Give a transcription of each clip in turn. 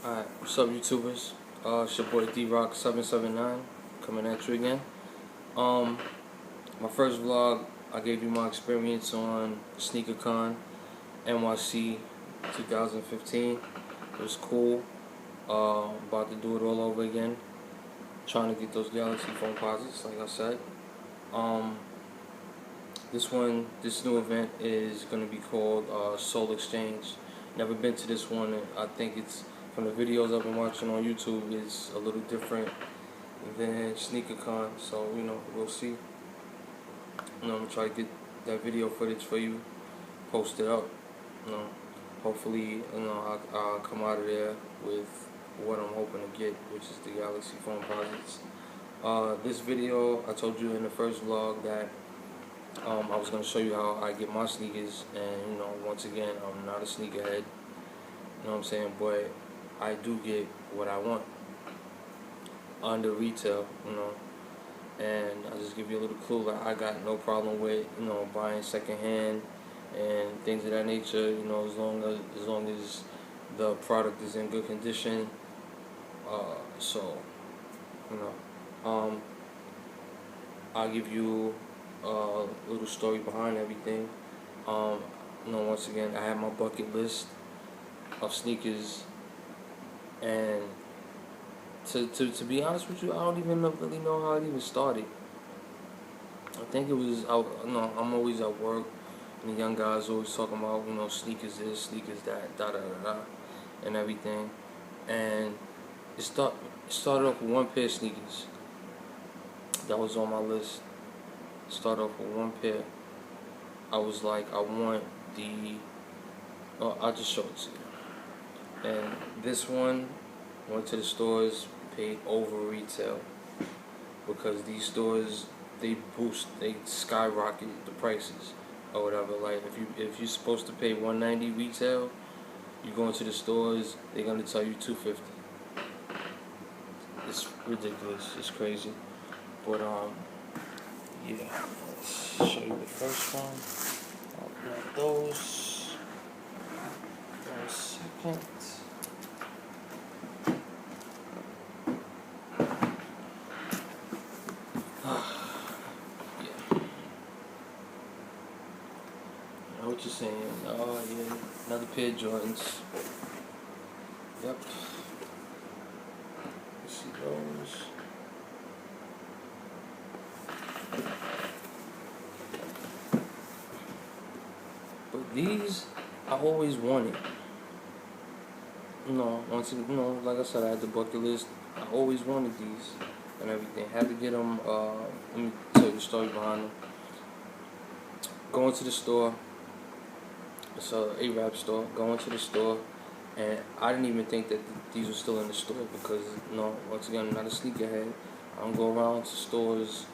Alright, what's up YouTubers? It's your boy D-Rock779 coming at you again. My first vlog, I gave you my experience on SneakerCon NYC 2015. It was cool. About to do it all over again. Trying to get those Galaxy Foamposites, like I said. This new event is going to be called Soul Exchange. Never been to this one, and I think it's, from the videos I've been watching on YouTube, it's a little different than SneakerCon, so we'll see. I'm gonna try to get that video footage for you, post it up. Hopefully, I'll come out of there with what I'm hoping to get, which is the Galaxy Foamposites. This video, I told you in the first vlog that I was going to show you how I get my sneakers, and once again, I'm not a sneakerhead, you know what I'm saying, but I do get what I want under retail, and I'll just give you a little clue that I got no problem with, buying secondhand and things of that nature, as long as the product is in good condition. I'll give you a little story behind everything. Once again, I have my bucket list of sneakers, and to be honest with you, I don't even really know how it even started. I think it was, I'm always at work, and the young guys always talking about, sneakers this, sneakers that, and everything. And it started off with one pair of sneakers that was on my list. Started off with one pair. I was like, I want I'll just show it to you. And this one, went to the stores, paid over retail, because these stores, they skyrocket the prices or whatever. Like if you're supposed to pay $190 retail, you go into the stores, they're gonna tell you $250. It's ridiculous. It's crazy. But yeah. Let's show you the first one. I'll grab those. 1 second. What you're saying? Oh yeah, another pair of Jordans. Yep. You see those? But these, I always wanted. Like I said, I had the bucket list. I always wanted these and everything. Had to get them. Let me tell you the story behind them. Going to the store. It's a Arab store. Going to the store, and I didn't even think that these were still in the store, because once again, I'm not a sneakerhead. I don't go around to stores,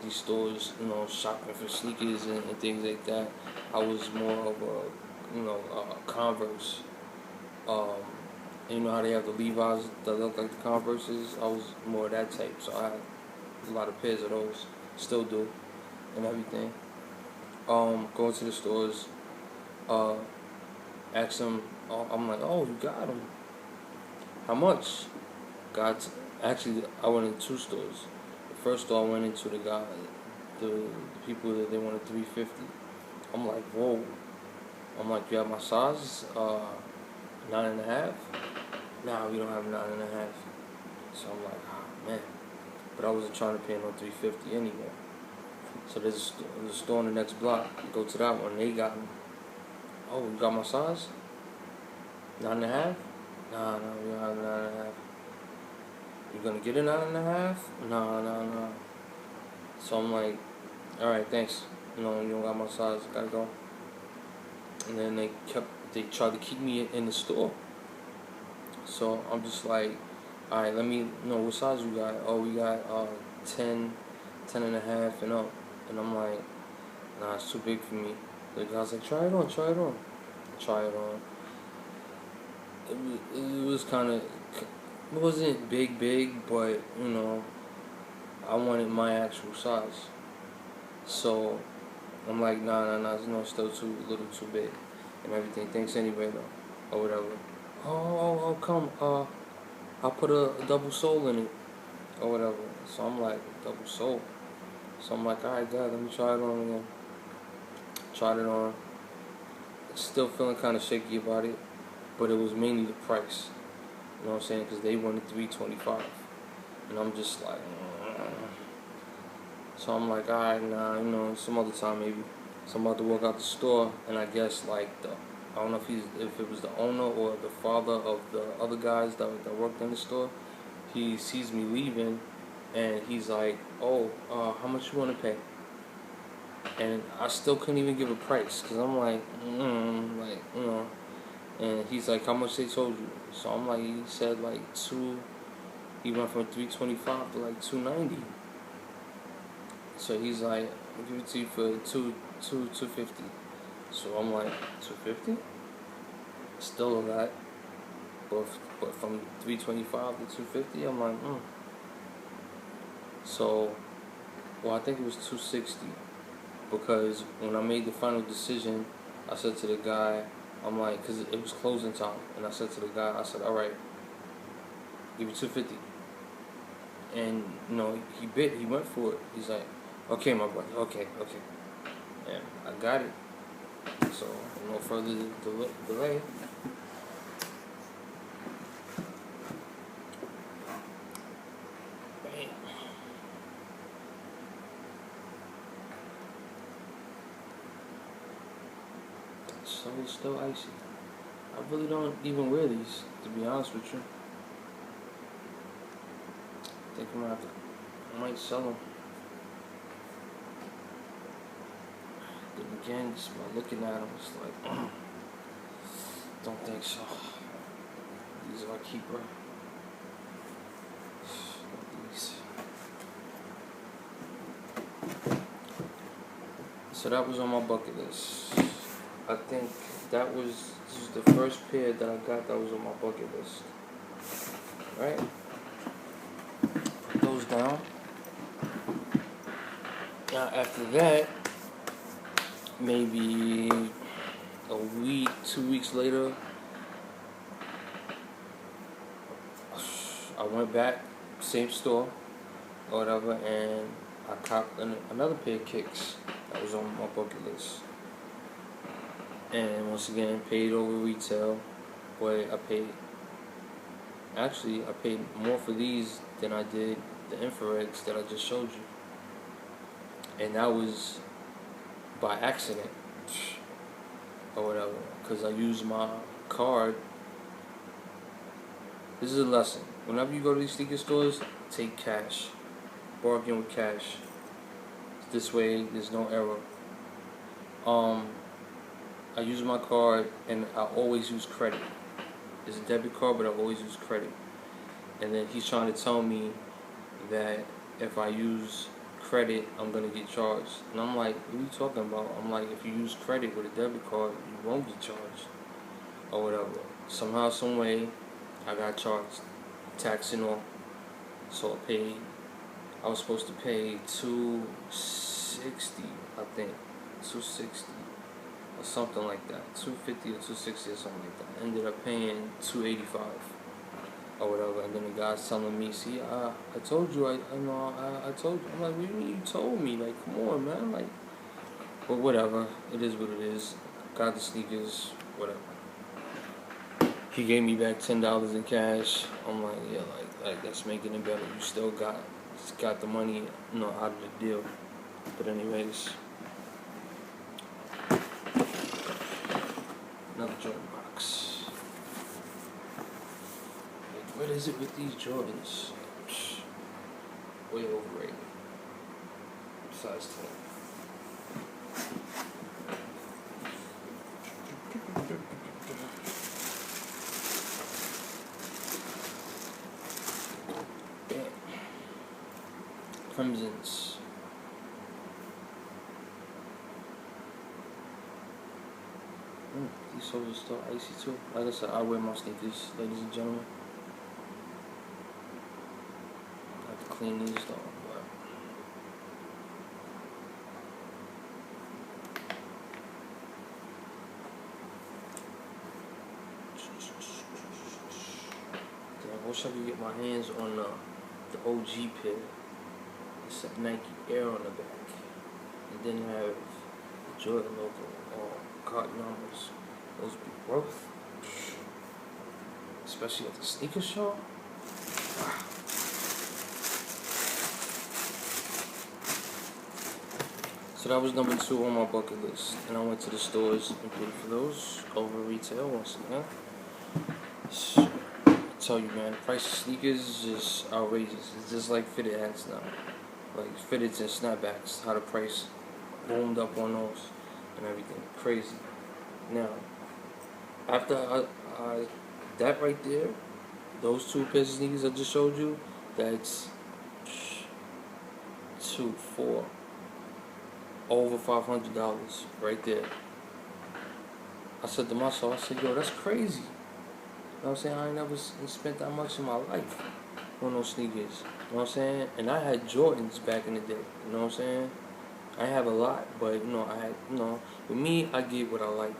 these stores, shopping for sneakers and things like that. I was more of a Converse. And you know how they have the Levi's that look like the Converses? I was more of that type, so I had a lot of pairs of those, still do, and everything. Going to the stores, ask them, I'm like, oh, you got them. How much? Actually, I went in 2 stores. The first store I went into, the people that they wanted $350. I'm like, whoa. I'm like, you have my size? 9.5? Nah, we don't have 9.5. So I'm like, oh man. But I wasn't trying to pay no $350 anyway. So there's a store on the next block. Go to that one. They got me. Oh, you got my size? 9.5? Nah, we don't have 9.5. You gonna get a 9.5? No. So I'm like, alright, thanks. You don't got my size. Gotta go. And then they tried to keep me in the store. So I'm just like, alright, let me know what size you got. Oh, we got 10.5 and up. And I'm like, nah, it's too big for me. The guy's like, try it on. Try it on. It was kind of, it wasn't big, but I wanted my actual size. So I'm like, nah, still a little too big and everything. Thanks anyway though, or whatever. come, I put a double sole in it or whatever. So I'm like, double sole. So I'm like, alright, God, let me try it on again. Tried it on. Still feeling kind of shaky about it, but it was mainly the price. You know what I'm saying? Because they wanted $325, and I'm just like, so I'm like, alright, nah, you know, some other time maybe. So I'm about to walk out the store, and I guess like I don't know if it was the owner or the father of the other guys that worked in the store. He sees me leaving, and he's like, oh, how much you want to pay? And I still couldn't even give a price, because I'm like, like, you know. And he's like, how much they told you? So I'm like, he said like he went from 325 to like 290. So he's like, I'll give it to you for 250. So I'm like, 250? Still a lot. But from 325 to 250, I'm like, So, well, I think it was 260. Because when I made the final decision, I said to the guy, I'm like, because it was closing time. And I said to the guy, I said, all right, give you 250. And, you know, he went for it. He's like, okay, my brother, okay. And I got it. So, no further delay. Bam. So it's still icy. I really don't even wear these, to be honest with you. I think I might sell them. Then again, just by looking at them, it's like, don't think so. These are a keeper. These. So that was on my bucket list. I think this was the first pair that I got that was on my bucket list. Right? Put those down. Now after that, maybe a week, 2 weeks later, I went back, same store, or whatever, and I copped another pair of kicks that was on my bucket list. And once again, paid over retail, but I paid more for these than I did the infrareds that I just showed you. And that was by accident, or whatever, because I used my card. This is a lesson. Whenever you go to these sneaker stores, take cash. Bargain with cash. This way, there's no error. I use my card, and I always use credit. It's a debit card, but I always use credit. And then he's trying to tell me that if I use credit, I'm gonna get charged. And I'm like, what are you talking about? I'm like, if you use credit with a debit card, you won't get charged, or whatever. Somehow, some way, I got charged, tax and all. So I was supposed to pay $260, I think, $260 or something like that, $250 or $260 or something like that. I ended up paying $285 or whatever, and then the guy's telling me, see, I told you, I told you. I'm like, what do you mean you told me? Like, come on, man, like, but whatever, it is what it is. Got the sneakers, whatever. He gave me back $10 in cash. I'm like, yeah, like that's making it better. You still got the money, out of the deal. But anyways, another Jordan box. Like, what is it with these Jordans? Way overrated. Size 10. Crimsons. These soles are still icy too. Like I said, I wear my sneakers, ladies and gentlemen. I have to clean these though. wish I could get my hands on the OG pair. It's a Nike Air on the back, and then you have the Jordan logo or card numbers. Those be worth, especially at the sneaker show. So that was number 2 on my bucket list, and I went to the stores and paid for those over retail once again. So, I tell you, man, the price of sneakers is just outrageous. It's just like fitted hats now, like fitteds and snapbacks. How the price boomed up on those and everything, crazy. Now, after I that right there, those 2 pairs of sneakers I just showed you, that's 2, 4. Over $500 right there. I said to myself, I said, yo, that's crazy. You know what I'm saying? I ain't never spent that much in my life on those sneakers. You know what I'm saying? And I had Jordans back in the day. You know what I'm saying? I have a lot, but I had, with me, I get what I like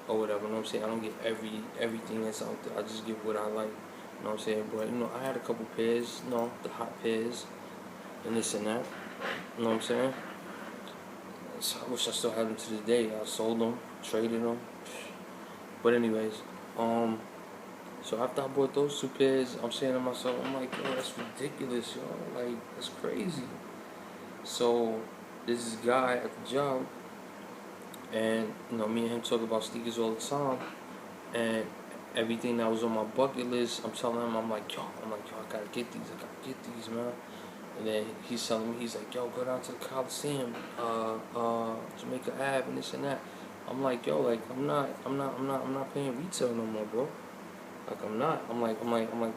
or whatever. You know what I'm saying? I don't get everything that's out there. I just get what I like. You know what I'm saying? But I had a couple pairs, the hot pairs and this and that. You know what I'm saying? So I wish I still had them to this day. I sold them, traded them. But anyways, so after I bought those 2 pairs, I'm saying to myself, I'm like, yo, that's ridiculous, yo. Like, that's crazy. So this guy at the job, and me and him talk about sneakers all the time, and everything that was on my bucket list, I'm telling him, I'm like, yo, I gotta get these, man. And then he's telling me, he's like, yo, go down to the Coliseum, Jamaica Ave, and this and that. I'm like, yo, like, I'm not paying retail no more, bro. Like, I'm not. I'm like,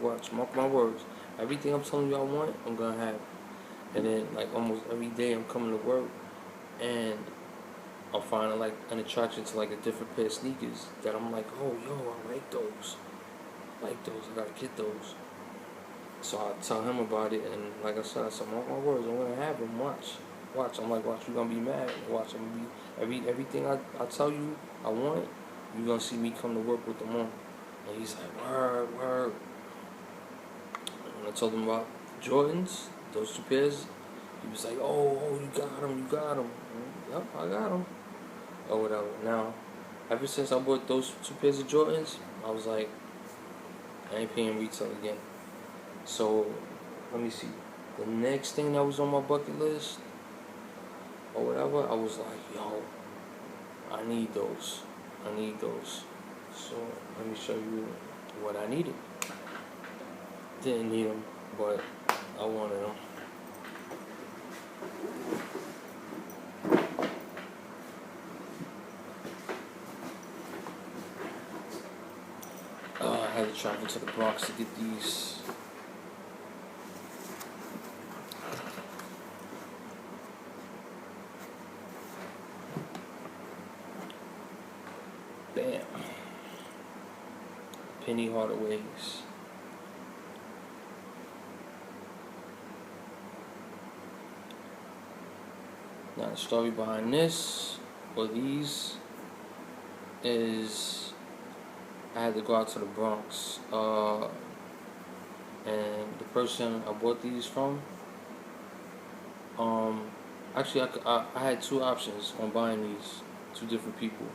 watch, mark my words. Everything I'm telling you I want, I'm gonna have. And then, like, almost every day I'm coming to work, and I'm finding, like, an attraction to, like, a different pair of sneakers that I'm like, oh, yo, I like those. I gotta get those. So I tell him about it, and like I said, mark my words, I'm gonna have him. Watch. I'm like, watch, you gonna be mad. Watch, I'm gonna be everything I tell you I want. You gonna see me come to work with them on. And he's like, word. And I told him about Jordans, those 2 pairs. He was like, oh, you got them. Yep, I got them. Or whatever. Now, ever since I bought those 2 pairs of Jordans, I was like, I ain't paying retail again. So, let me see. The next thing that was on my bucket list, or whatever, I was like, yo, I need those. So, let me show you what I needed. Didn't need them, but I wanted them. I had to travel to the Bronx to get these. Bam. Penny Hardaways. Now the story behind this, or these, is I had to go out to the Bronx, and the person I bought these from, actually I had 2 options on buying these, 2 different people.